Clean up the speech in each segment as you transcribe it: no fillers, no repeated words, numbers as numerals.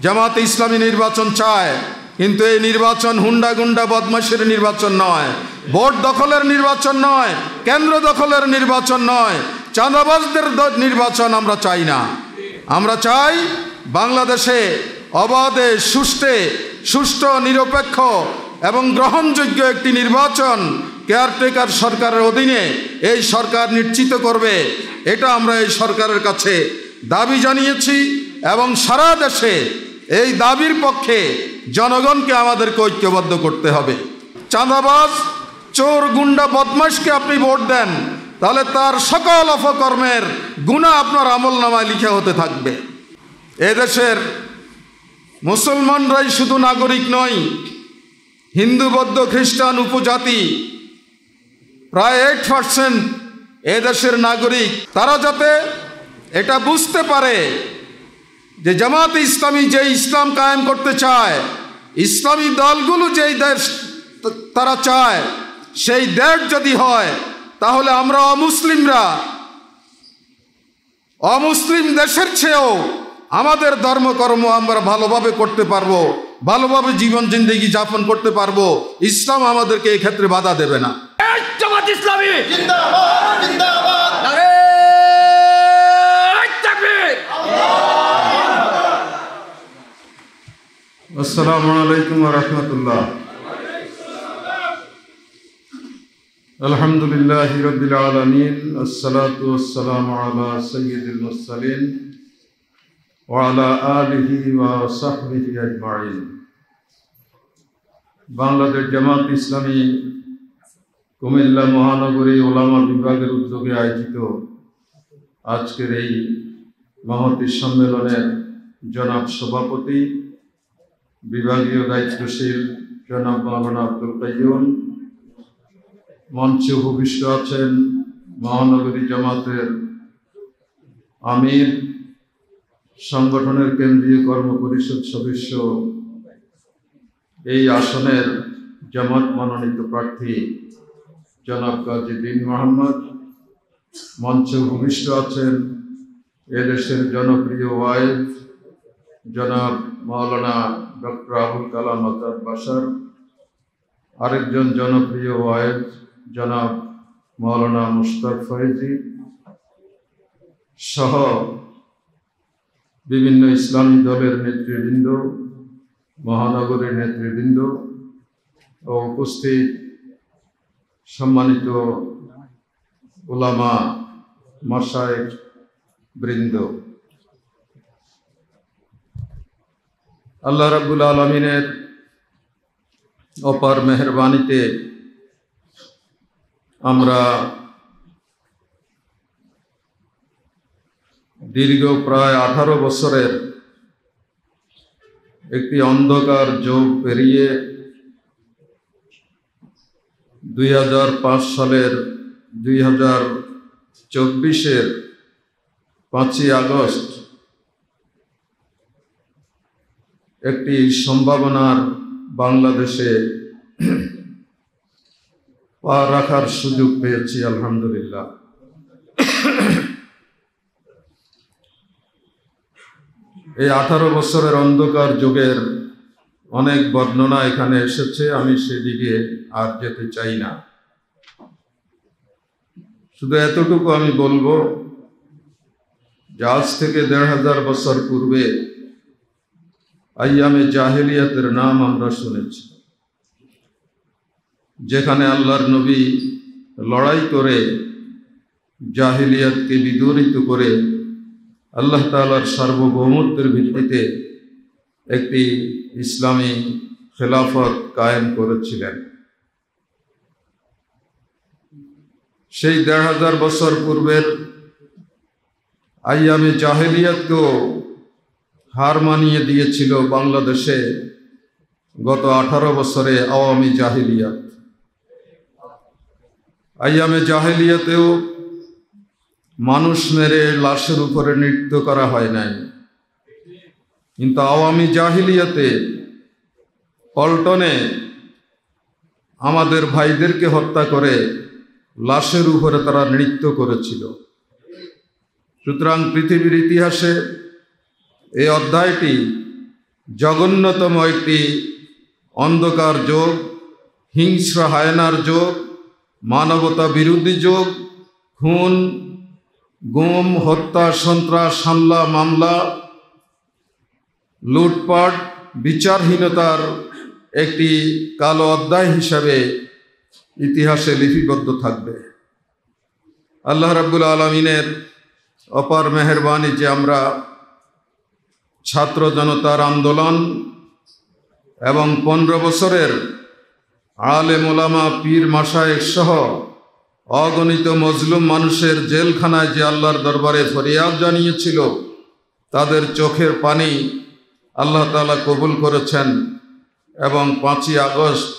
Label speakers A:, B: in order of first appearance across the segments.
A: জামাতে ইসলামী নির্বাচন চায়, কিন্তু এই নির্বাচন হুন্ডা গুন্ডা বদমাশের নির্বাচন নয়, ভোট দখলের নির্বাচন নয়, কেন্দ্র দখলের নির্বাচন নয়, চাঁদাবাজদের নির্বাচন আমরা চাই না। আমরা চাই বাংলাদেশে অবাধে সুষ্ঠু নিরপেক্ষ এবং গ্রহণযোগ্য একটি নির্বাচন কেয়ারটেকার সরকারের অধীনে এই সরকার নিশ্চিত করবে। এটা আমরা এই সরকারের কাছে দাবি জানিয়েছি এবং সারা দেশে এই দাবির পক্ষে জনগণকে আমাদেরকে ঐক্যবদ্ধ করতে হবে। চাঁদাবাজ, চোর, গুন্ডা, বদমাশকে আপনি ভোট দেন, তাহলে তার সকল অপকর্মের গুনাহ আপনার আমলনামায় লিখা হতে থাকবে। এদেশের মুসলমানরাই শুধু নাগরিক নয়, হিন্দু, বৌদ্ধ, খ্রিস্টান উপজাতি প্রায় 8% এদেশের নাগরিক। তারা যাতে এটা বুঝতে পারে যে জামাতে ইসলামী যে ইসলাম কায়েম করতে চায়, ইসলামী দলগুলো যেই দেশ তারা চায়, সেই দেশ যদি হয়, তাহলে আমরা অমুসলিম দেশের চেয়েও আমাদের ধর্মকর্ম আমরা ভালোভাবে করতে পারবো, ভালোভাবে জীবন জিন্দেগি যাপন করতে পারবো। ইসলাম আমাদেরকে এই ক্ষেত্রে বাধা দেবে না।
B: জামাত ইসলামী জিন্দাবাদ, জিন্দাবাদ। নারে তাকবীর।
A: আসসালামু আলাইকুম ওয়া রাহমাতুল্লাহ। আলহামদুলিল্লাহি রাব্বিল আলামিন, আসসালাতু ওয়াসসালামু আলা সাইয়্যিদিল মুরসালিন ওয়া আলা আলিহি ওয়া সাহবিহি আজমাইন। বাংলাদেশ জামাত ইসলামী কুমিল্লা মহানগরী ওলামা বিভাগের উদ্যোগে আয়োজিত আজকের এই মহতী সম্মেলনের জনাব সভাপতি, বিভাগীয় দায়িত্বশীল জনাব মাওলানা আব্দুল কাইয়ুম, মঞ্চে উপবিষ্ট আছেন মহানগরী জামাতের আমির, সংগঠনের কেন্দ্রীয় কর্ম পরিষদ সদস্য, এই আসনের জামাত মনোনীত প্রার্থী জনাব গাজী দীন মোহাম্মদ, মঞ্চে উপবিষ্ট আছেন এদেশের জনপ্রিয় ওয়াইজ জনাব মাওলানা ডক্টর আবুল কালাম আজাদ বাশার, আরেকজন জনপ্রিয় ওয়াইজ জনাব মাওলানা মুশতাক ফয়েজি সহ বিভিন্ন ইসলামী দলের নেতৃবৃন্দ, মহানগরীর নেতৃবৃন্দ ও উপস্থিত সম্মানিত উলামা মাশায়েখ বৃন্দ, আল্লাহ রাব্বুল আলামিনের অপার মেহেরবানিতে আমরা দীর্ঘ প্রায় 18 বছরের একটি অন্ধকার যুগ পেরিয়ে 2005 সালের 2024-এর 5ই আগস্ট একটি সম্ভাবনার বাংলাদেশে পা রাখার সুযোগ পেয়েছি, আলহামদুলিল্লাহ। এই 18 বছরের অন্ধকার যুগের অনেক বর্ণনা এখানে এসেছে, আমি সেদিকে আর যেতে চাই না। শুধু এতটুকু আমি বলবো যে আজ থেকে 1500 বছর পূর্বে আইয়ামে জাহেলিয়াতের নাম আমরা শুনেছি, যেখানে আল্লাহর নবী লড়াই করে জাহেলিয়াতকে বিদূরিত করে আল্লাহ তাআলার সার্বভৌমত্বের ভিত্তিতে একটি ইসলামী খেলাফত কায়েম করেছিলেন। সেই 1500 বছর পূর্বের আইয়ামে জাহেলিয়াতকেও হার মানিয়ে দিয়েছিল বাংলাদেশে গত 18 বছরে আওয়ামী জাহেলিয়াত। আইয়ামে জাহেলিয়াতেও মানুষ মেরে লাশের উপরে নৃত্য করা হয় নাই, কিন্তু আওয়ামী জাহেলিয়াতে পল্টনে আমাদের ভাইদেরকে হত্যা করে লাশের উপরে তারা নৃত্য করেছিল। সুতরাং পৃথিবীর ইতিহাসে এই অধ্যায়টি জঘন্যতম একটি অন্ধকার যুগ, হিংস্র হায়নার যুগ, মানবতা বিরোধী যুগ, খুন, গুম, হত্যা, সন্ত্রাস, হামলা, মামলা, লুটপাট, বিচারহীনতার একটি কালো অধ্যায় হিসাবে ইতিহাসে লিপিবদ্ধ থাকবে। আল্লাহ রাব্বুল আলামিনের অপার মেহেরবানি যে আমরা ছাত্র জনতার আন্দোলন এবং 15 বছরের আলেম ওলামা, পীর, মাশায়েখ সহ অগণিত মজলুম মানুষের জেলখানায় যে আল্লাহর দরবারে ফরিয়াদ জানিয়েছিল, তাদের চোখের পানি আল্লাহ তাআলা কবুল করেছেন এবং 5ই আগস্ট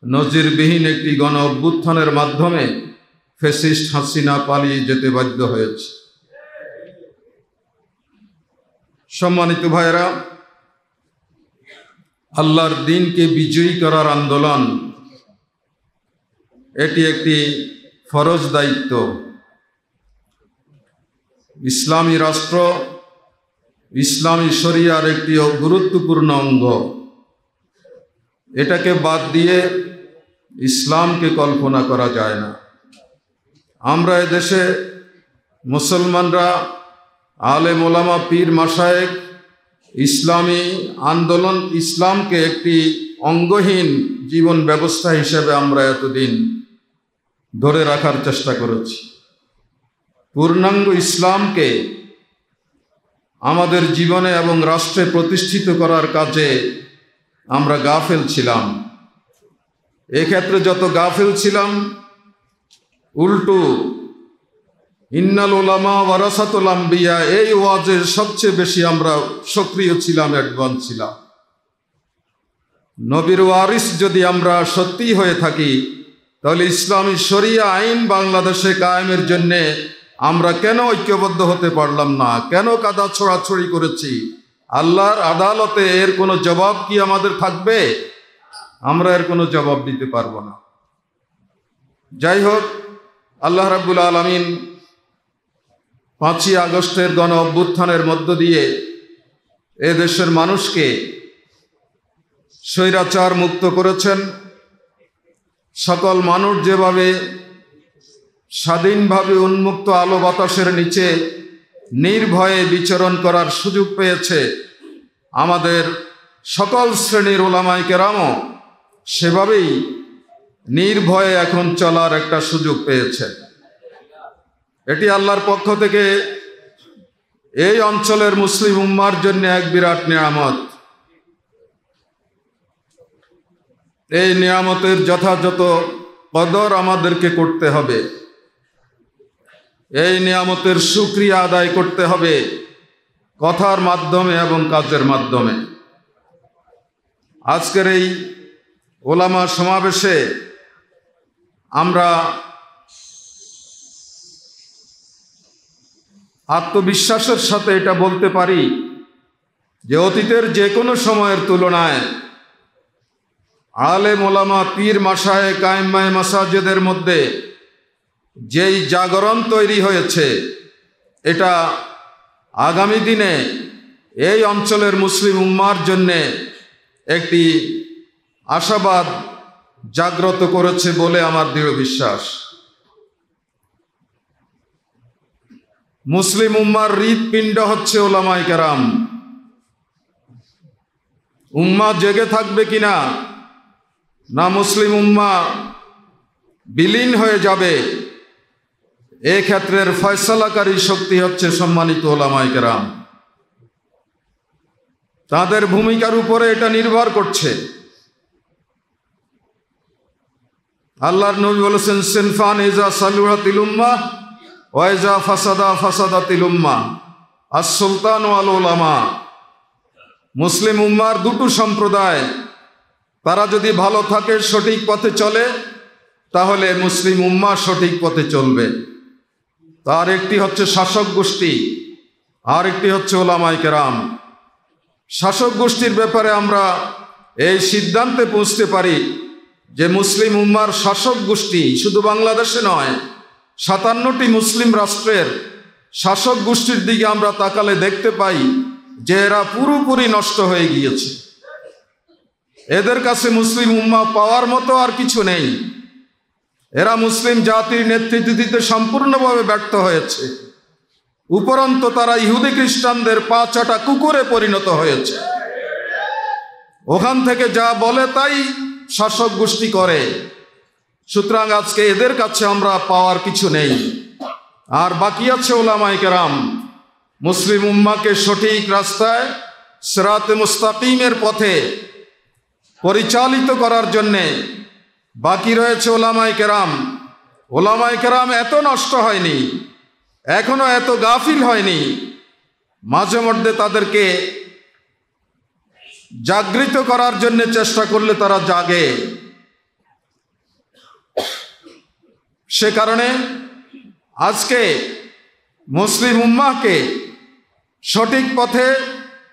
A: নজিরবিহীন একটি গণ অভ্যুত্থানের মাধ্যমে ফ্যাসিস্ট হাসিনা পালিয়ে যেতে বাধ্য হয়েছে। সম্মানিত ভাইয়েরা, আল্লাহর দ্বীনকে বিজয়ী করার আন্দোলন এটি একটি ফরজ দায়িত্ব। ইসলামী রাষ্ট্র, ইসলামী শরিয়ার একটি গুরুত্বপূর্ণ অঙ্গ। এটাকে বাদ দিয়ে ইসলামকে কল্পনা করা যায় না। আমরা এদেশে মুসলমানরা আলেম ওলামা, পীর, মাশায়েখ ইসলামী আন্দোলন, ইসলামকে একটি অঙ্গহীন জীবন ব্যবস্থা হিসেবে আমরা এতদিন ধরে রাখার চেষ্টা করেছি। পূর্ণাঙ্গ ইসলামকে আমাদের জীবনে এবং রাষ্ট্রে প্রতিষ্ঠিত করার কাজে আমরা গাফেল ছিলাম। এক্ষেত্রে যত গাফেল ছিলাম, উল্টো ইন্নাল উলামা ওয়ারাসাতুল আম্বিয়া এই ওয়াজের সবচেয়ে বেশি আমরা সক্রিয় ছিলাম, অ্যাডভান্স ছিলাম। নবীর ওয়ারিস যদি আমরা সত্যি হয়ে থাকি, তাহলে ইসলামী শরিয়া আইন বাংলাদেশে কায়েমের জন্যে আমরা কেন ঐক্যবদ্ধ হতে পারলাম না? কেন কাদা ছোড়াছড়ি করেছি? আল্লাহর আদালতে এর কোনো জবাব কি আমাদের থাকবে? আমরা এর কোনো জবাব দিতে পারবো না। যাই হোক, আল্লাহ রাব্বুল আলামিন 5ই আগস্টের গণ অভ্যুত্থানের মধ্য দিয়ে এ দেশের মানুষকে স্বৈরাচার মুক্ত করেছেন। সকল মানুষ যেভাবে স্বাধীনভাবে উন্মুক্ত আলো বাতাসের নিচে নির্ভয়ে বিচরণ করার সুযোগ পেয়েছে, আমাদের সকল শ্রেণীর ওলামায়ে কেরামও সেভাবেই নির্ভয়ে এখন চলার একটা সুযোগ পেয়েছে। এটি আল্লাহর পক্ষ থেকে এই অঞ্চলের মুসলিম উম্মার জন্য এক বিরাট নিয়ামত। এই নিয়ামতের যথাযথ কদর আমাদেরকে করতে হবে। এই নিয়ামতের শুকরিয়া আদায় করতে হবে কথার মাধ্যমে এবং কাজের মাধ্যমে। আজকের এই ওলামা সমাবেশে আমরা আত্মবিশ্বাসের সাথে এটা বলতে পারি যে অতীতের যে কোনো সময়ের তুলনায় আলেম ওলামা, পীর, মাশায়েখ, আইম্মায়ে মাসাজিদের মধ্যে যেই জাগরণ তৈরি হয়েছে, এটা আগামী দিনে এই অঞ্চলের মুসলিম উম্মার জন্যে একটি আশাবাদ জাগ্রত করেছে বলে আমার দৃঢ় বিশ্বাস। মুসলিম উম্মার হৃৎপিণ্ড হচ্ছে ওলামায়ে কেরাম। উম্মা জেগে থাকবে কিনা, না মুসলিম উম্মা বিলীন হয়ে যাবে, এ ক্ষেত্রের ফয়সালাকারী শক্তি হচ্ছে সম্মানিত ওলামায়ে কেরাম। তাদের ভূমিকার উপরে এটা নির্ভর করছে। আল্লাহর নবী বলেছেন, সিনফান ইজা সালুহাতিল উম্মাহ ওয়া ইজা ফাসাদা ফাসাদাতিল উম্মাহ, আস-সুলতান ওয়াল উলামা। মুসলিম উম্মার দুটো সম্প্রদায়, তারা যদি ভালো থাকে, সঠিক পথে চলে, তাহলে মুসলিম উম্মাহ সঠিক পথে চলবে। তার একটি হচ্ছে শাসক গোষ্ঠী, আর একটি হচ্ছে ওলামায়ে কেরাম। শাসক গোষ্ঠীর ব্যাপারে আমরা এই সিদ্ধান্তে পৌঁছতে পারি যে মুসলিম উম্মার শাসক গোষ্ঠী শুধু বাংলাদেশে নয়, 57টি মুসলিম রাষ্ট্রের শাসক গোষ্ঠীর দিকে আমরা তাকালে দেখতে পাই যে এরা পুরোপুরি নষ্ট হয়ে গিয়েছে। এদের কাছে মুসলিম উম্মাহ পাওয়ার মতো আর কিছু নেই। এরা মুসলিম জাতির নেতৃত্ব দিতে সম্পূর্ণভাবে ব্যর্থ হয়েছে। উপরন্তু তারা ইহুদি খ্রিস্টানদের পা চাটা কুকুরে পরিণত হয়েছে। ওখান থেকে যা বলে তাই শাসক গোষ্ঠী করে। সুতরাং আজকে এদের কাছে আমরা পাওয়ার কিছু নেই। আর বাকি আছে উলামায়ে কেরাম, মুসলিম উম্মাহকে সঠিক রাস্তায় সিরাতে মুস্তাকিমের পথে পরিচালিত করার জন্যে বাকি রয়েছে উলামায়ে কেরাম। উলামায়ে কেরাম এত নষ্ট হয়নি, এখনো এত গাফিল হয়নি। মাঝে মধ্যে তাদেরকে জাগৃত করার জন্য চেষ্টা করলে তারা জাগে। সে কারণে আজকে মুসলিম উম্মাহকে সঠিক পথে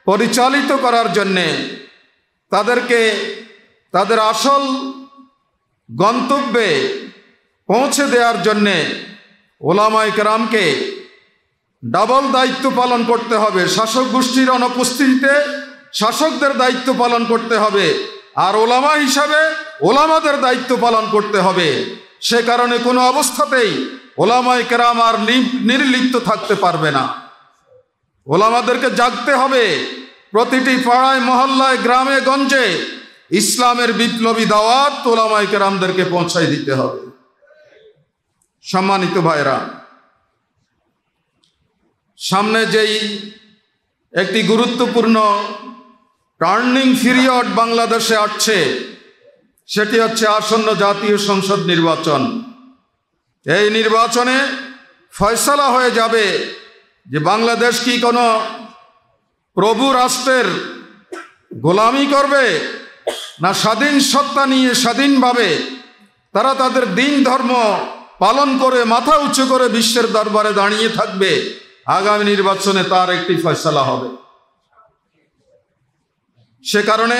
A: পরিচালিত করার জন্যে, তাদেরকে তাদের আসল গন্তব্যে পৌঁছে দেওয়ার জন্যে উলামায়ে কেরামকে ডাবল দায়িত্ব পালন করতে হবে। শাসক গোষ্ঠীর অনুপস্থিতিতে শাসকদের দায়িত্ব পালন করতে হবে, আর ওলামা হিসাবে ওলামাদের দায়িত্ব পালন করতে হবে। সে কারণে কোনো অবস্থাতেই ওলামায়ে কেরাম আর নির্লিপ্ত থাকতে পারবে না। ওলামাদেরকে জাগতে হবে। প্রতিটি পাড়ায় মহল্লায় গ্রামে গঞ্জে ইসলামের বিপ্লবী দাওয়াত ওলামায়ে কেরামদেরকে পৌঁছাই দিতে হবে। সম্মানিত ভাইরা, সামনে যেই একটি গুরুত্বপূর্ণ টার্নিং পিরিয়ড বাংলাদেশে আসছে, সেটি হচ্ছে আসন্ন জাতীয় সংসদ নির্বাচন। এই নির্বাচনে ফয়সালা হয়ে যাবে যে বাংলাদেশ কি কোনো প্রভু রাষ্ট্রের গোলামি করবে, না স্বাধীন সত্তা নিয়ে স্বাধীনভাবে তারা তাদের দিন ধর্ম পালন করে মাথা উঁচু করে বিশ্বের দরবারে দাঁড়িয়ে থাকবে। আগামী নির্বাচনে তার একটি ফয়সালা হবে। সে কারণে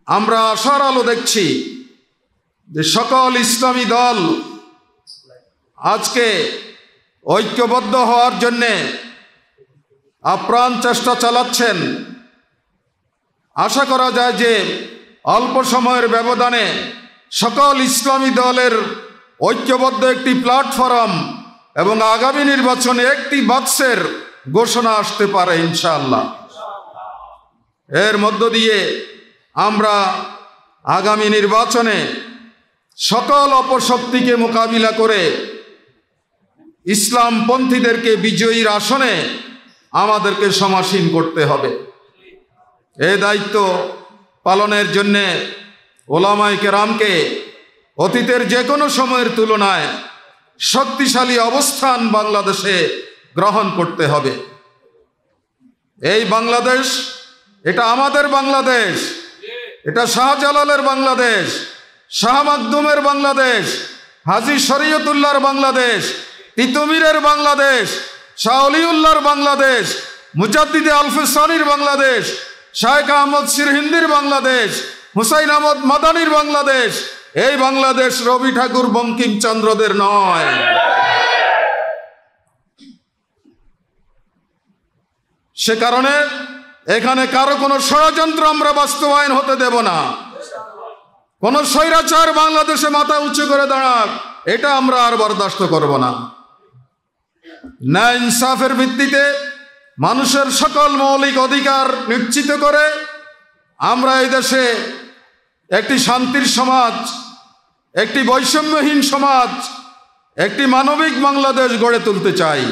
A: আমরা আশার আলো দেখছি যে সকল ইসলামী দল আজকে ঐক্যবদ্ধ হওয়ার জন্যে আপ্রাণ চেষ্টা চালাচ্ছেন। আশা করা যায় যে অল্প সময়ের ব্যবধানে সকল ইসলামী দলের ঐক্যবদ্ধ একটি প্ল্যাটফর্ম এবং আগামী নির্বাচনে একটি বাক্সের ঘোষণা আসতে পারে ইনশাআল্লাহ। এর মধ্য দিয়ে আমরা আগামী নির্বাচনে সকল অপশক্তিকে মোকাবিলা করে ইসলামপন্থীদেরকে বিজয়ীর আসনে আমাদেরকে সমাসীন করতে হবে। এই দায়িত্ব পালনের জন্যে ওলামায়ে কেরামকে অতীতের যে কোনো সময়ের তুলনায় শক্তিশালী অবস্থান বাংলাদেশে গ্রহণ করতে হবে। এই বাংলাদেশ, এটা আমাদের বাংলাদেশ, এটা শাহজালালের বাংলাদেশ, শাহ মাকদুমের বাংলাদেশ, হাজী শরীয়তুল্লাহর বাংলাদেশ, তিতুমীরের বাংলাদেশ, শাহ অলিউল্লাহর বাংলাদেশ, মুজাদ্দিদে আলফসানির বাংলাদেশ, শায়েখ আহমদ সিরহিন্দির বাংলাদেশ, হুসাইন আহমদ মাদানির বাংলাদেশ। এই বাংলাদেশ রবি ঠাকুর বঙ্কিমচন্দ্রদের নয়। সে কারণে এখানে কারো কোনো ষড়যন্ত্র আমরা বাস্তবায়ন হতে দেব না। কোন স্বৈরাচার বাংলাদেশে মাথা উঁচু করে দাঁড়াক, এটা আমরা আর বরদাস্ত করব না। ন্যায় ইনসাফের ভিত্তিতে মানুষের সকল মৌলিক অধিকার নিশ্চিত করে আমরা এই দেশে একটি শান্তির সমাজ, একটি বৈষম্যহীন সমাজ, একটি মানবিক বাংলাদেশ গড়ে তুলতে চাই।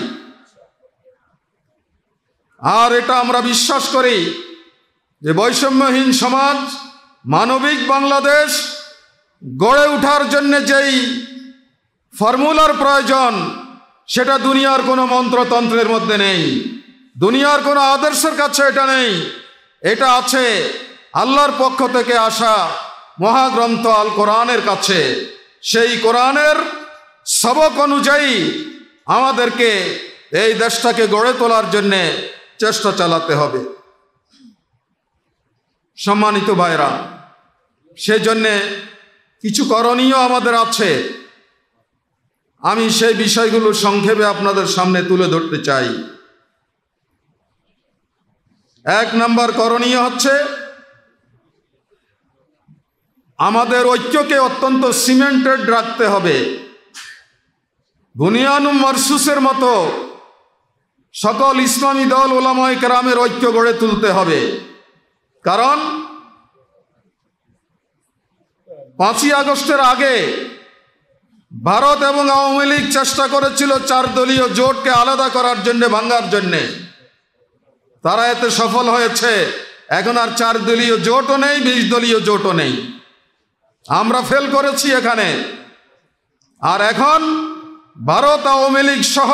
A: আর এটা আমরা বিশ্বাস করি যে বৈষম্যহীন সমাজ, মানবিক বাংলাদেশ গড়ে ওঠার জন্য যেই ফর্মুলার প্রয়োজন, সেটা দুনিয়ার কোনো মন্ত্রতন্ত্রের মধ্যে নেই, দুনিয়ার কোনো আদর্শের কাছে এটা নেই। এটা আছে আল্লাহর পক্ষ থেকে আসা মহাগ্রন্থ আল কোরআনের কাছে। সেই কোরআনের সবক অনুযায়ী আমাদেরকে এই দেশটাকে গড়ে তোলার জন্যে চেষ্টা চালাতে হবে। সম্মানিত ভাইরা, সেজন্যে কিছু করণীয় আমাদের আছে। আমি সেই বিষয়গুলো সংক্ষেপে আপনাদের সামনে তুলে ধরতে চাই। এক নম্বর করণীয় হচ্ছে আমাদের ঐক্যকে অত্যন্ত সিমেন্টেড রাখতে হবে। বুনিয়ানুম মারসুসের মতো সকল ইসলামী দল ওলামায়ে কেরামের ঐক্য গড়ে তুলতে হবে। কারণ 5ই আগস্টের আগে ভারত এবং আওয়ামী লীগ চেষ্টা করেছিল 4 দলীয় জোটকে আলাদা করার জন্য, ভাঙার জন্যে। তারা এতে সফল হয়েছে। এখন আর 4 দলীয় জোটও নেই, 20 দলীয় জোটও নেই। আমরা ফেল করেছি এখানে। আর এখন ভারত আওয়ামী লীগ সহ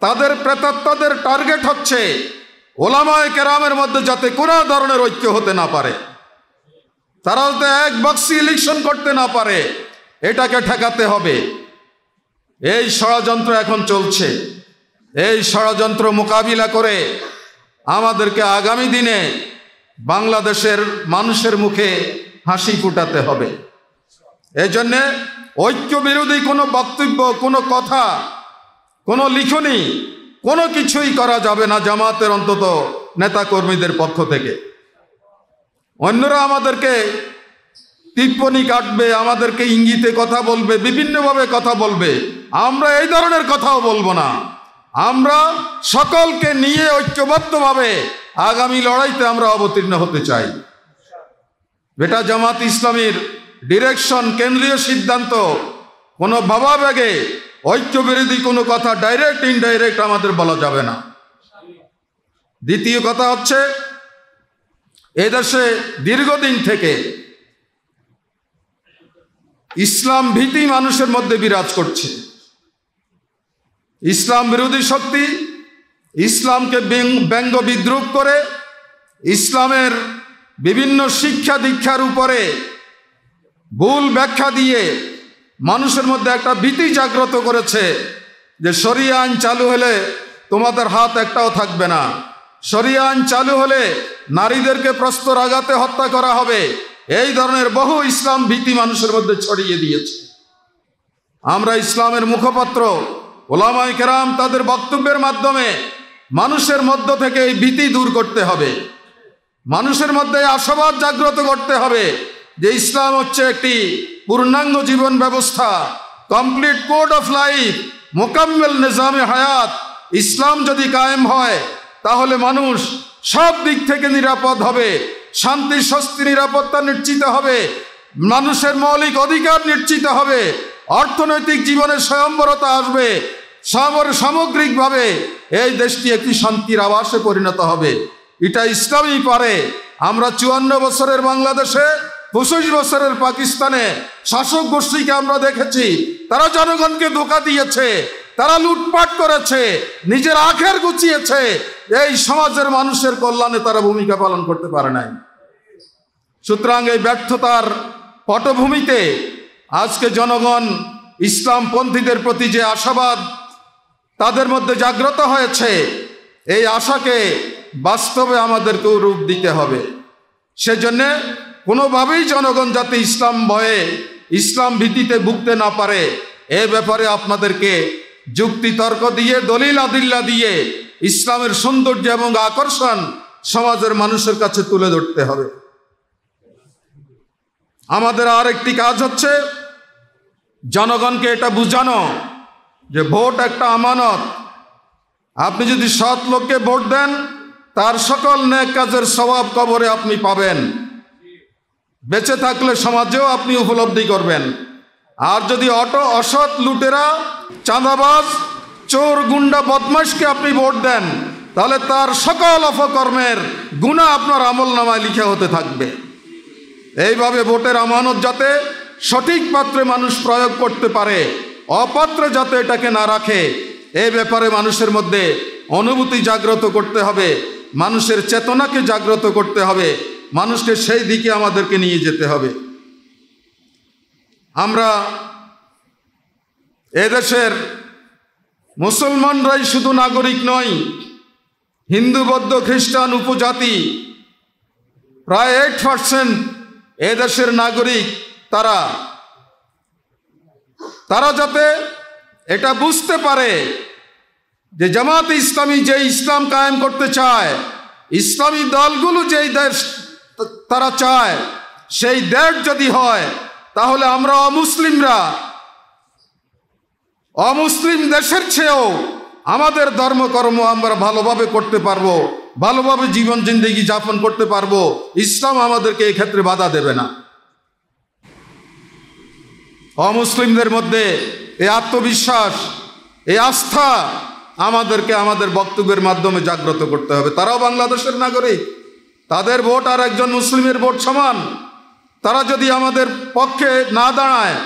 A: তাদের প্রেতাত্মাদের টার্গেট হচ্ছে ওলামায়ে কেরামের মধ্যে যাতে কোনো ধরনের ঐক্য হতে না পারে, তারা যাতে এক বক্সি ইলেকশন করতে না পারে, এটাকে ঠেকাতে হবে। এই ষড়যন্ত্র এখন চলছে। এই ষড়যন্ত্র মোকাবিলা করে আমাদেরকে আগামী দিনে বাংলাদেশের মানুষের মুখে হাসি ফুটাতে হবে। এই জন্যে ঐক্য বিরোধী কোনো বক্তব্য, কোনো কথা, কোনো লিখনি, কোনো কিছুই করা যাবে না জামাতের অন্তত নেতা কর্মীদের পক্ষ থেকে। অন্যরা আমাদেরকে টিপ্পনি কাটবে, আমাদেরকে ইঙ্গিতে কথা বলবে, বিভিন্নভাবে কথা বলবে। আমরা এই ধরনের কথাও বলবো না। আমরা সকলকে নিয়ে ঐক্যবদ্ধভাবে আগামী লড়াইতে আমরা অবতীর্ণ হতে চাই। এটা জামাত ইসলামীর ডিরেকশন, কেন্দ্রীয় সিদ্ধান্ত। কোনো ভাবাবেগে ঐক্য বিরোধী কোনো কথা ডাইরেক্ট ইনডাইরেক্ট আমাদের বলা যাবে না। দ্বিতীয় কথা হচ্ছে, এদেশে দীর্ঘদিন থেকে ইসলাম ভীতি মানুষের মধ্যে বিরাজ করছে। ইসলাম বিরোধী শক্তি ইসলামকে ব্যঙ্গ বিদ্রুপ করে ইসলামের বিভিন্ন শিক্ষা দীক্ষার উপরে ভুল ব্যাখ্যা দিয়ে মানুষের মধ্যে একটা ভীতি জাগ্রত করেছে যে শরিয়া আইন চালু হলে তোমাদের হাত একটাও থাকবে না, শরিয়া আইন চালু হলে নারীদেরকে প্রস্তর আঘাতে হত্যা করা হবে। এই ধরনের বহু ইসলাম ভীতি মানুষের মধ্যে ছড়িয়ে দিয়েছে। আমরা ইসলামের মুখপাত্র ওলামায়ে কেরাম তাদের বক্তব্যের মাধ্যমে মানুষের মধ্য থেকে এই ভীতি দূর করতে হবে, মানুষের মধ্যে আশাবাদ জাগ্রত করতে হবে যে ইসলাম হচ্ছে একটি পূর্ণাঙ্গ জীবন ব্যবস্থা, কমপ্লিট কোড অফ লাইফ, মোকাম্মেল নিজামে হায়াত। ইসলাম যদি কায়েম হয় তাহলে মানুষ সব দিক থেকে নিরাপদ হবে, শান্তি স্বস্তি নিরাপত্তা নিশ্চিত হবে, মানুষের মৌলিক অধিকার নিশ্চিত হবে, অর্থনৈতিক জীবনে স্বয়ম্বরতা আসবে, সামগ্রিকভাবে এই দেশটি একটি শান্তির আবাসে পরিণত হবে। এটা ইসলামই পারে। আমরা 54 বছরের বাংলাদেশে, 25 বছরের পাকিস্তানে শাসক গোষ্ঠীকে আমরা দেখেছি, তারা জনগণকে ধোঁকা দিয়েছে, তারা লুটপাট করেছে, নিজের আখের গুছিয়েছে। এই সমাজের মানুষের কল্যাণে তারা ভূমিকা পালন করতে পারে নাই। সুতরাং এই ব্যর্থতার পটভূমিতে আজকে জনগণ ইসলামপন্থীদের প্রতি যে আশাবাদ তাদের মধ্যে জাগ্রত হয়েছে, এই আশাকে বাস্তবে আমাদেরকেও রূপ দিতে হবে। সেজন্যে কোনোভাবেই জনগণ যাতে ইসলাম ভয়ে, ইসলাম ভীতিতে ভুগতে না পারে, এ ব্যাপারে আপনাদেরকে যুক্তি তর্ক দিয়ে, দলিল আদিল্লা দিয়ে ইসলামের সৌন্দর্য এবং আকর্ষণ সমাজের মানুষের কাছে তুলে ধরতে হবে। আমাদের আরেকটি কাজ হচ্ছে জনগণকে এটা বুঝানো যে ভোট একটা আমানত। আপনি যদি সৎ লোককে ভোট দেন, তার সকল নেক কাজের সওয়াব কবরে আপনি পাবেন, বেঁচে থাকলে সমাজেও আপনি উপলব্ধি করবেন। আর যদি অসৎ লুটেরা, চাঁদাবাজ, চোর, গুন্ডা, বদমাশকে আপনি ভোট দেন, তাহলে তার সকল অপকর্মের গুনাহ আপনার আমলনামায় লিখা হতে থাকবে। এইভাবে ভোটের আমানত যাতে সঠিক পাত্রে মানুষ প্রয়োগ করতে পারে, অপাত্রে যাতে এটাকে না রাখে, এই ব্যাপারে মানুষের মধ্যে অনুভূতি জাগ্রত করতে হবে, মানুষের চেতনাকে জাগ্রত করতে হবে, মানুষকে সেই দিকে আমাদেরকে নিয়ে যেতে হবে। আমরা এদেশের মুসলমানরাই শুধু নাগরিক নই, হিন্দু, বৌদ্ধ, খ্রিস্টান উপজাতি প্রায় 8% এদেশের নাগরিক। তারা যাতে এটা বুঝতে পারে যে জামাত ইসলামী যে ইসলাম কায়েম করতে চায়, ইসলামী দলগুলো যেই দেশ তারা চায় সেই দেশ যদি হয়, তাহলে আমরা অমুসলিম দেশের চেয়েও আমাদের ধর্মকর্ম আমরা ভালোভাবে করতে পারবো, ভালোভাবে জীবন জিন্দেগি যাপন করতে পারবো। ইসলাম আমাদেরকে এই ক্ষেত্রে বাধা দেবে না। অমুসলিমদের মধ্যে এই আত্মবিশ্বাস, এই আস্থা আমাদেরকে আমাদের বক্তব্যের মাধ্যমে জাগ্রত করতে হবে। তারাও বাংলাদেশের নাগরিক, তাদের ভোট আর একজন মুসলিমের ভোট সমান। তারা যদি আমাদের পক্ষে না দাঁড়ায়,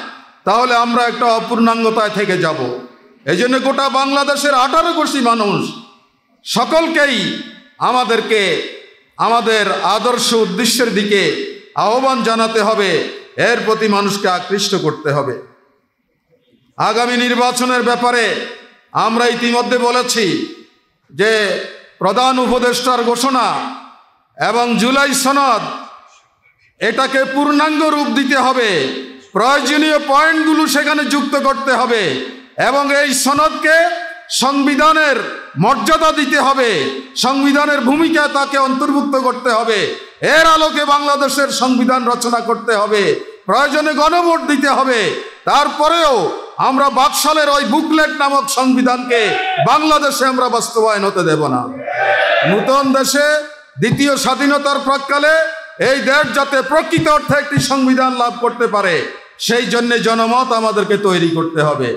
A: তাহলে আমরা একটা অপূর্ণাঙ্গতায় থেকে যাব। এই জন্য গোটা বাংলাদেশের 18 কোটি মানুষ সকলকেই আমাদেরকে আমাদের আদর্শ উদ্দেশ্যের দিকে আহ্বান জানাতে হবে, এর প্রতি মানুষকে আকৃষ্ট করতে হবে। আগামী নির্বাচনের ব্যাপারে আমরা ইতিমধ্যে বলেছি যে প্রধান উপদেষ্টার ঘোষণা এবং জুলাই সনদ, এটাকে পূর্ণাঙ্গ রূপ দিতে হবে, প্রয়োজনীয় পয়েন্টগুলো সেখানে যুক্ত করতে হবে এবং এই সনদকে সংবিধানের মর্যাদা দিতে হবে, সংবিধানের ভূমিকা তাকে অন্তর্ভুক্ত করতে হবে। এর আলোকে বাংলাদেশের সংবিধান রচনা করতে হবে, প্রয়োজনে গণভোট দিতে হবে। তারপরেও আমরা বাকশালের ওই বুকলেট নামক সংবিধানকে বাংলাদেশে আমরা বাস্তবায়ন হতে দেব না। নূতন দেশে দ্বিতীয় স্বাধীনতার প্রাক্কালে এই দেশ যাতে প্রকৃত অর্থে একটি সংবিধান লাভ করতে পারে, সেই জন্য জনমত আমাদেরকে তৈরি করতে হবে,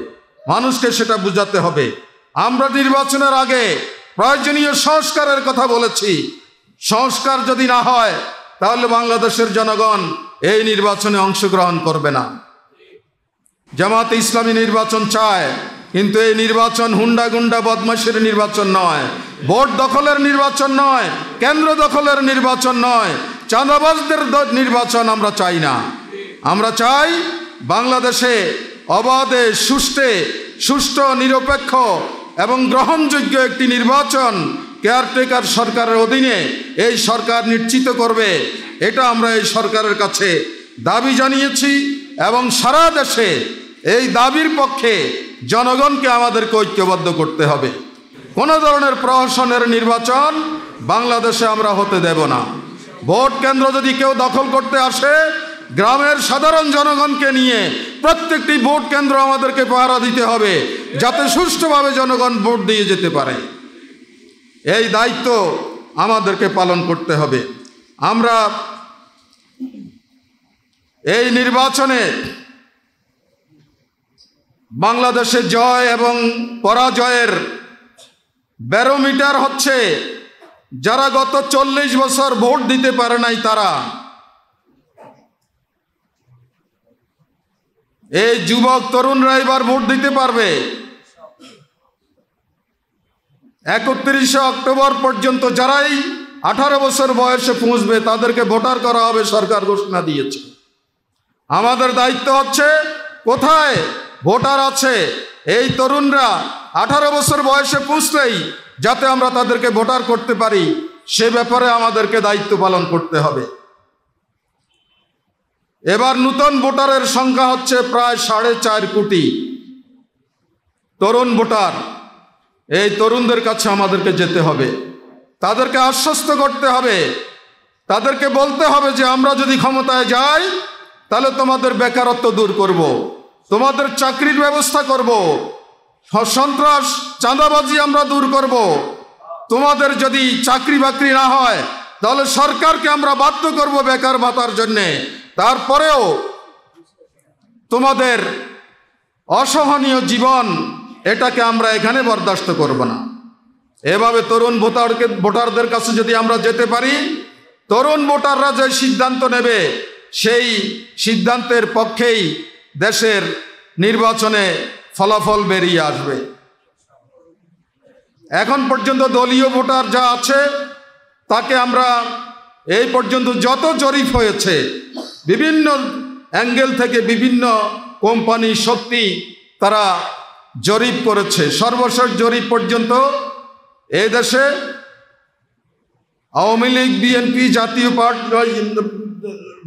A: মানুষকে সেটা বুঝাতে হবে। আমরা নির্বাচনের আগে প্রয়োজনীয় সংস্কারের কথা বলেছি। সংস্কার যদি না হয়, তাহলে বাংলাদেশের জনগণ এই নির্বাচনে অংশগ্রহণ করবে না। জামাতে ইসলামী নির্বাচন চায়, কিন্তু এই নির্বাচন হুন্ডা গুন্ডা বদমাশের নির্বাচন নয়, ভোট দখলের নির্বাচন নয়, কেন্দ্র দখলের নির্বাচন নয়, চাঁদাবাজদের নির্বাচন আমরা চাই না। আমরা চাই বাংলাদেশে অবাধে সুষ্ঠু নিরপেক্ষ এবং গ্রহণযোগ্য একটি নির্বাচন কেয়ারটেকার সরকারের অধীনে এই সরকার নিশ্চিত করবে। এটা আমরা এই সরকারের কাছে দাবি জানিয়েছি এবং সারা দেশে এই দাবির পক্ষে জনগণকে আমাদেরকে ঐক্যবদ্ধ করতে হবে। কোনো ধরনের প্রহসনের নির্বাচন বাংলাদেশে আমরা হতে দেব না। ভোট কেন্দ্র যদি কেউ দখল করতে আসে, গ্রামের সাধারণ জনগণকে নিয়ে প্রত্যেকটি ভোট কেন্দ্র আমাদেরকে পাহারা দিতে হবে, যাতে সুষ্ঠুভাবে জনগণ ভোট দিয়ে যেতে পারে। এই দায়িত্ব আমাদেরকে পালন করতে হবে। আমরা এই নির্বাচনে বাংলাদেশে জয় এবং পরাজয়ের ব্যারোমিটার হচ্ছে যারা গত 40 বছর ভোট দিতে পারে নাই তারা। এই যুবক তরুণরা এবার ভোট দিতে পারবে। 31 অক্টোবর পর্যন্ত যারাই 18 বছর বয়সে পৌঁছবে তাদেরকে ভোটার করা হবে, সরকার ঘোষণা দিয়েছে। আমাদের দায়িত্ব হচ্ছে কোথায় ভোটার আছে এই তরুণরা 18 বছর বয়সে পৌঁছলেই যাতে আমরা তাদেরকে ভোটার করতে পারি, সে ব্যাপারে আমাদেরকে দায়িত্ব পালন করতে হবে। এবার নতুন ভোটারের সংখ্যা হচ্ছে প্রায় 4.5 কোটি তরুণ ভোটার। এই তরুণদের কাছে আমাদেরকে যেতে হবে, তাদেরকে আশ্বস্ত করতে হবে, তাদেরকে বলতে হবে যে আমরা যদি ক্ষমতায় যাই তাহলে তোমাদের বেকারত্ব দূর করব, তোমাদের চাকরির ব্যবস্থা করব, সন্ত্রাস চাঁদাবাজি আমরা দূর করব। তোমাদের যদি চাকরি বাকরি না হয় তাহলে সরকারকে আমরা বাধ্য করব বেকার ভাতার জন্যে। তারপরেও তোমাদের অসহনীয় জীবন, এটাকে আমরা এখানে বরদাস্ত করব না। এভাবে তরুণ ভোটারদের কাছে যদি আমরা যেতে পারি, তরুণ ভোটাররা যে সিদ্ধান্ত নেবে সেই সিদ্ধান্তের পক্ষেই দেশের নির্বাচনে ফলাফল বেরিয়ে আসবে। এখন পর্যন্ত দলীয় ভোটার যা আছে তাকে আমরা এই পর্যন্ত যত জরিপ হয়েছে বিভিন্ন অ্যাঙ্গেল থেকে বিভিন্ন কোম্পানি শক্তি তারা জরিপ করেছে, সর্বশেষ জরিপ পর্যন্ত এই দেশে আওয়ামী লীগ, বিএনপি, জাতীয় পার্টি,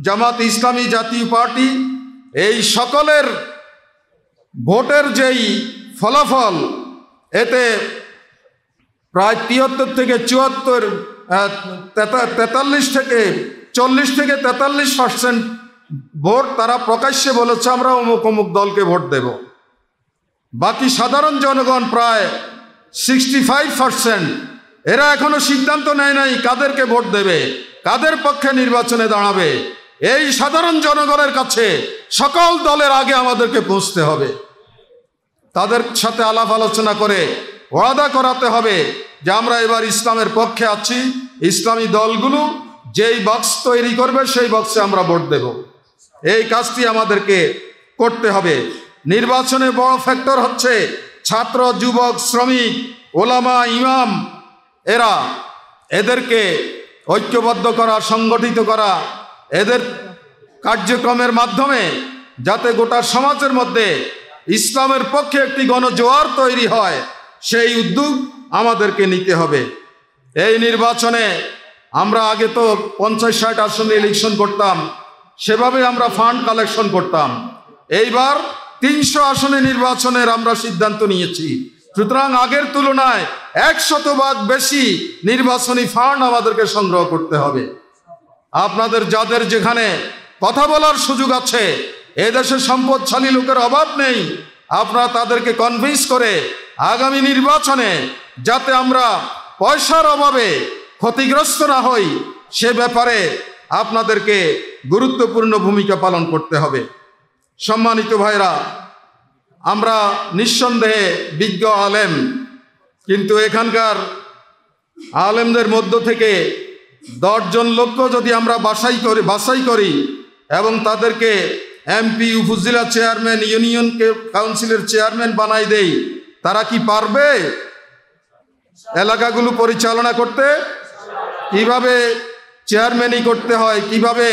A: জামাত ইসলামী, জাতীয় পার্টি, এই সকলের ভোটের যেই ফলাফল, এতে প্রায় 73 থেকে 40 থেকে 43% ভোট তারা প্রকাশ্যে বলেছে আমরা অমুক অমুক দলকে ভোট দেব। বাকি সাধারণ জনগণ প্রায় 65%, এরা এখনো সিদ্ধান্ত নেয় নাই কাদেরকে ভোট দেবে, কাদের পক্ষে নির্বাচনে দাঁড়াবে। এই সাধারণ জনগণের কাছে সকল দলের আগে আমাদেরকে পৌঁছতে হবে, তাদের সাথে আলাপ আলোচনা করে ওয়াদা করাতে হবে যে আমরা এবার ইসলামের পক্ষে আছি, ইসলামী দলগুলো যেই বক্স তৈরি করবে সেই বক্সে আমরা ভোট দেব। এই কাজটি আমাদেরকে করতে হবে। নির্বাচনে বড় ফ্যাক্টর হচ্ছে ছাত্র, যুবক, শ্রমিক, ওলামা, ইমাম, এদেরকে ঐক্যবদ্ধ করা, সংগঠিত করা, এদের কার্যক্রমের মাধ্যমে যাতে গোটা সমাজের মধ্যে ইসলামের পক্ষে একটি গণজোয়ার তৈরি হয়, সেই উদ্যোগ আমাদেরকে নিতে হবে। এই নির্বাচনে আমরা আগে তো 50-60 আসনে ইলেকশন করতাম, সেভাবে আমরা ফান্ড কালেকশন করতাম। এইবার 300 আসনে নির্বাচনের আমরা সিদ্ধান্ত নিয়েছি। সুতরাং আগের তুলনায় 100% বেশি নির্বাচনী ফান্ড আমাদেরকে সংগ্রহ করতে হবে। আপনাদের যাদের যেখানে কথা বলার সুযোগ আছে, এদেশে সম্পদশালী লোকের অভাব নেই, আপনারা তাদেরকে কনভিন্স করে আগামী নির্বাচনে যাতে আমরা পয়সার অভাবে ক্ষতিগ্রস্ত না হই, সে ব্যাপারে আপনাদেরকে গুরুত্বপূর্ণ ভূমিকা পালন করতে হবে। সম্মানিত ভাইরা, আমরা নিঃসন্দেহে বিজ্ঞ আলেম, কিন্তু এখানকার আলেমদের মধ্য থেকে 10 জন লোককে যদি আমরা বাছাই করি এবং তাদেরকে এমপি, উপজেলা চেয়ারম্যান, ইউনিয়ন কাউন্সিলের চেয়ারম্যান বানাই দেই, তারা কি পারবে এলাকাগুলো পরিচালনা করতে? কিভাবে চেয়ারম্যানই করতে হয়, কিভাবে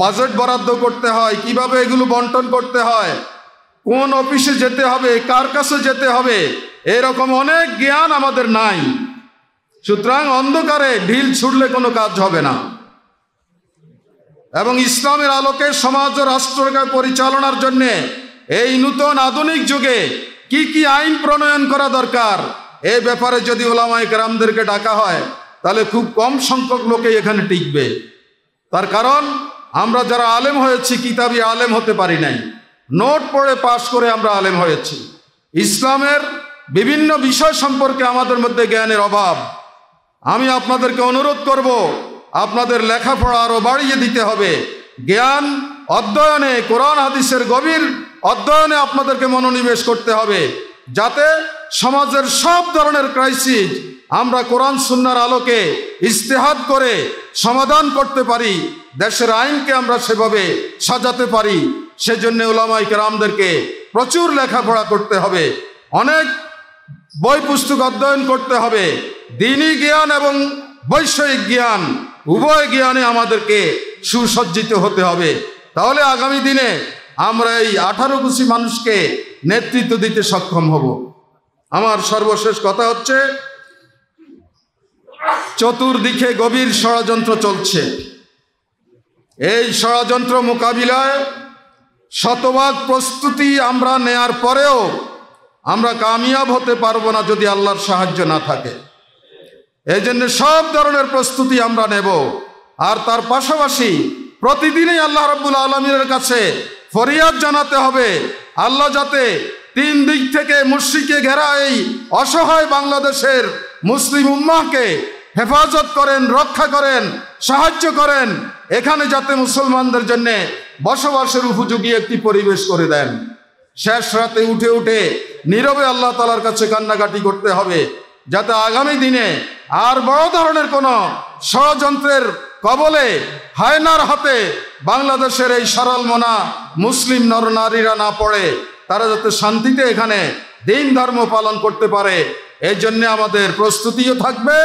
A: বাজেট বরাদ্দ করতে হয়, কিভাবে এগুলো বন্টন করতে হয়, কোন অফিসে যেতে হবে, কার কাছে যেতে হবে, এরকম অনেক জ্ঞান আমাদের নাই। সুতরাং অন্ধকারে ঢিল ছুড়লে কোনো কাজ হবে না। এবং ইসলামের আলোকে সমাজ ও রাষ্ট্রকে পরিচালনার জন্য এই নূতন আধুনিক যুগে কি কি আইন প্রণয়ন করা দরকার, এই ব্যাপারে যদি ওলামায়ে কেরামদেরকে ডাকা হয়, তাহলে খুব কম সংখ্যক লোকে এখানে টিকবে। তার কারণ আমরা যারা আলেম হয়েছি, কিতাবি আলেম হতে পারি নাই, নোট পড়ে পাশ করে আমরা আলেম হয়েছি। ইসলামের বিভিন্ন বিষয় সম্পর্কে আমাদের মধ্যে জ্ঞানের অভাব। আমি আপনাদেরকে অনুরোধ করব, আপনাদের লেখাপড়া আরও বাড়িয়ে দিতে হবে। জ্ঞান অধ্যয়নে, কোরআন হাদিসের গভীর অধ্যয়নে আপনাদেরকে মনোনিবেশ করতে হবে, যাতে সমাজের সব ধরনের ক্রাইসিস আমরা কোরআন সুন্নাহর আলোকে ইজতিহাদ করে সমাধান করতে পারি, দেশের আইনকে আমরা সেভাবে সাজাতে পারি। সেজন্য উলামায়ে কেরামদেরকে প্রচুর লেখাপড়া করতে হবে, অনেক বই পুস্তক অধ্যয়ন করতে হবে। দ্বীনি জ্ঞান এবং বৈষয়িক জ্ঞান, উভয় জ্ঞানে আমাদেরকে সুসজ্জিত হতে হবে। তাহলে আগামী দিনে আমরা এই 18 কোটি মানুষকে নেতৃত্ব দিতে সক্ষম হব। আমার সর্বশেষ কথা হচ্ছে, চতুর্দিকে গভীর ষড়যন্ত্র চলছে। এই ষড়যন্ত্র মোকাবিলায় শতভাগ প্রস্তুতি আমরা নেয়ার পরেও আমরা কামিয়াব হতে পারবো না যদি আল্লাহর সাহায্য না থাকে। এই জন্য সব ধরনের প্রস্তুতি আমরা নেব। আর তার পাশাপাশি প্রতিদিনই আল্লাহ রাব্বুল আলামিনের কাছে ফরিয়াদ জানাতে হবে, আল্লাহ যাতে 3 দিক থেকে মুশরিকে ঘেরা এই অসহায় বাংলাদেশের মুসলিম উম্মাহকে হেফাজত করেন, রক্ষা করেন, সাহায্য করেন। এখানে যাতে মুসলমানদের জন্য বসবাসের উপযোগী একটি পরিবেশ করে দেন। শেষ রাতে উঠে উঠে নীরবে আল্লাহ তাআলার কাছে কান্নাকাটি করতে হবে, যাতে আগামী দিনে আর বড় ধরনের কোনো ষড়যন্ত্রের কবলে, হায়নার হাতে বাংলাদেশের এই সরল মনা মুসলিম নরনারীরা না পড়ে, তারা যাতে শান্তিতে এখানে দিন ধর্ম পালন করতে পারে। এই জন্য আমাদের প্রস্তুতিও থাকবে।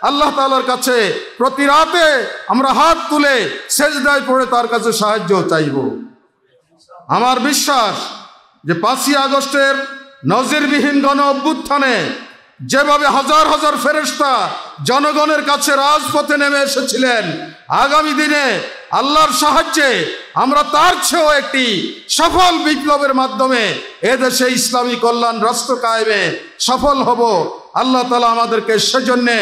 A: আল্লাহ তাআলার কাছে প্রতি রাতে আমরা হাত তুলে সেজদায় পড়ে তার কাছে সাহায্য চাইব। আমার বিশ্বাস যে 5ই আগস্টের নজিরবিহীন গণ অভ্যুত্থানে যেভাবে হাজার হাজার ফেরেশতা জনগণের কাছে রাজপথে নেমে এসেছিলেন, আগামী দিনে আল্লাহর সাহায্যে আমরা তার চেয়েও একটি সফল বিপ্লবের মাধ্যমে এদেশে ইসলামী কল্যাণ রাষ্ট্র কায়েমে সফল হব। আল্লাহ তাআলা আমাদেরকে সেজন্যে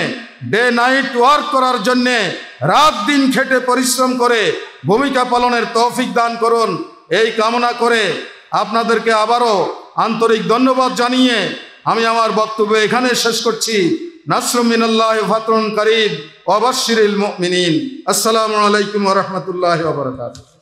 A: ডে নাইট ওয়ার্ক করার জন্যে, রাত দিন খেটে পরিশ্রম করে ভূমিকা পালনের তৌফিক দান করুন, এই কামনা করে আপনাদেরকে আবারও আন্তরিক ধন্যবাদ জানিয়ে আমি আমার বক্তব্য এখানে শেষ করছি। নাসরুম মিনাল্লাহি ওয়া ফাতহুন কারীব ওয়া বাশশিরিল মুমিনিন। আসসালামু আলাইকুম ওয়া রাহমাতুল্লাহি ওয়া বারাকাতুহু।